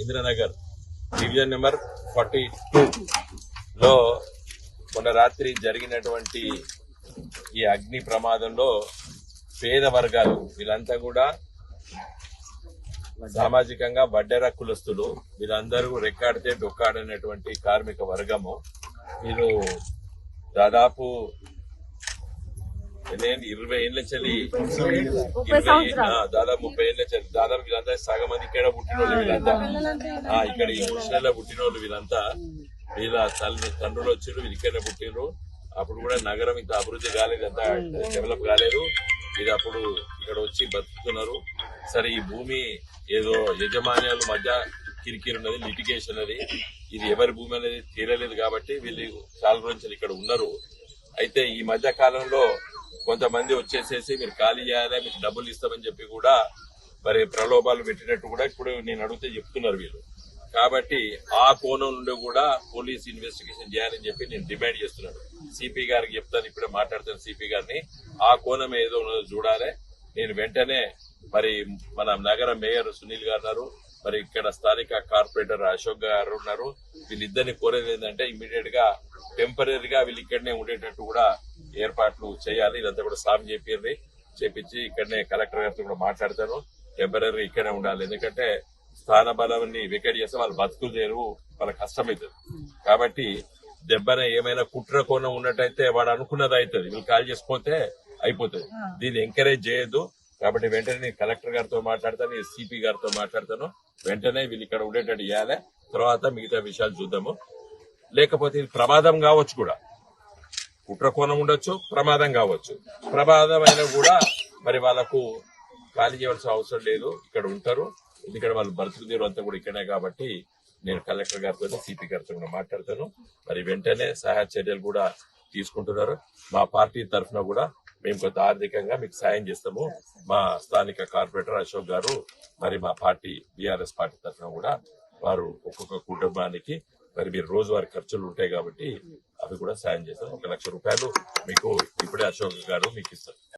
Indranagar division number 42లో మొన్న రాత్రి జరిగినటువంటి ఈ అగ్ని ప్రమాదంలో పేద వర్గాలు వీళ్ళంతా కూడా సామాజికంగా వడ్డెర కులస్తులు, వీళ్ళందరూ రెక్కాడితే డొక్కాడనేటువంటి కార్మిక వర్గము. వీళ్ళు దాదాపు 20 ఏళ్ల చలి, దాదాపు 30 ఏళ్ల చలి, దాదాపు వీళ్ళంతా సగం మంది ఇక్కడ పుట్టినోళ్ళు, వీళ్ళంతా ఇక్కడ ఈ ముస్లింలో పుట్టినోళ్ళు, వీళ్ళంతా వీళ్ళ తండ్రులు వచ్చారు, వీళ్ళు ఇక్కడనే పుట్టినరు. అప్పుడు కూడా నగరం ఇంత అభివృద్ధి కాలేదు, అంత డెవలప్ కాలేదు. ఇది అప్పుడు ఇక్కడ వచ్చి బతుకుతున్నారు. సరే, ఈ భూమి ఏదో యజమాన్యాల మధ్య కిరికిరి ఉన్నది, లిటిగేషన్ అది, ఇది ఎవరి భూమి అనేది తీరలేదు కాబట్టి వీళ్ళు చాలా రోజులు ఇక్కడ ఉన్నారు. అయితే ఈ మధ్య కాలంలో కొంతమంది వచ్చేసేసి మీరు ఖాళీ చేయాలి, మీకు డబ్బులు ఇస్తామని చెప్పి కూడా మరి ప్రలోభాలు పెట్టినట్టు కూడా ఇప్పుడు నేను అడిగితే చెప్తున్నారు వీళ్ళు. కాబట్టి ఆ కోణం నుండి కూడా పోలీస్ ఇన్వెస్టిగేషన్ చేయాలని చెప్పి నేను డిమాండ్ చేస్తున్నాను. సిపి గారికి చెప్తాను, ఇప్పుడే మాట్లాడుతాను సిపి గారిని. ఆ కోణం ఏదో ఉన్నదో చూడాలి. నేను వెంటనే మరి మన నగర మేయర్ సునీల్ గారు ఉన్నారు, మరి ఇక్కడ స్థానిక కార్పొరేటర్ అశోక్ గారు ఉన్నారు. వీళ్ళిద్దరిని కోరేది ఏంటంటే ఇమ్మీడియట్ గా టెంపరీగా వీళ్ళు ఇక్కడనే ఉండేటట్టు కూడా ఏర్పాట్లు చేయాలి. ఇదంతా కూడా సాఫ్ చేపించి ఇక్కడనే కలెక్టర్ గారితో కూడా మాట్లాడతాను. టెంపరీ ఇక్కడే ఉండాలి, ఎందుకంటే స్థాన బలాన్ని వికెట్ చేస్తే వాళ్ళు బతుకులు చేయరు, వాళ్ళకి కష్టమవుతుంది. కాబట్టి దెబ్బన ఏమైనా కుట్ర కోణం ఉన్నట్టయితే వాడు అనుకున్నది అవుతుంది, వీళ్ళు కాల్ చేసిపోతే అయిపోతుంది. దీన్ని ఎంకరేజ్ చేయొద్దు. కాబట్టి వెంటనే నేను కలెక్టర్ గారితో మాట్లాడతాను, సిపి గారితో మాట్లాడతాను. వెంటనే వీళ్ళు ఇక్కడ ఉండేటట్టు చేయాలి. తర్వాత మిగతా విషయాలు చూద్దాము. లేకపోతే ఇది ప్రమాదం కావచ్చు కూడా, కుట్ర కోణం ఉండొచ్చు, ప్రమాదం కావచ్చు. ప్రమాదం అయినా కూడా మరి వాళ్ళకు ఖాళీ చేయవలసిన అవసరం లేదు, ఇక్కడ ఉంటారు. ఎందుకంటే వాళ్ళు బ్రతుకు తీరు అంతా కూడా ఇక్కడే. కాబట్టి నేను కలెక్టర్ గారితో సిపి గారితో కూడా మాట్లాడతాను. మరి వెంటనే సహాయ చర్యలు కూడా తీసుకుంటున్నారు. మా పార్టీ తరఫున కూడా మేము కొంత ఆర్థికంగా మీకు సాయం చేస్తాము. మా స్థానిక కార్పొరేటర్ అశోక్ గారు, మరి మా పార్టీ బీఆర్ఎస్ పార్టీ తరఫున కూడా వారు ఒక్కొక్క కుటుంబానికి మరి మీరు రోజువారీ ఖర్చులు ఉంటాయి కాబట్టి అవి కూడా సాయం చేస్తాం. 1 లక్ష రూపాయలు మీకు ఇప్పుడే అశోక్ గారు మీకు ఇస్తారు.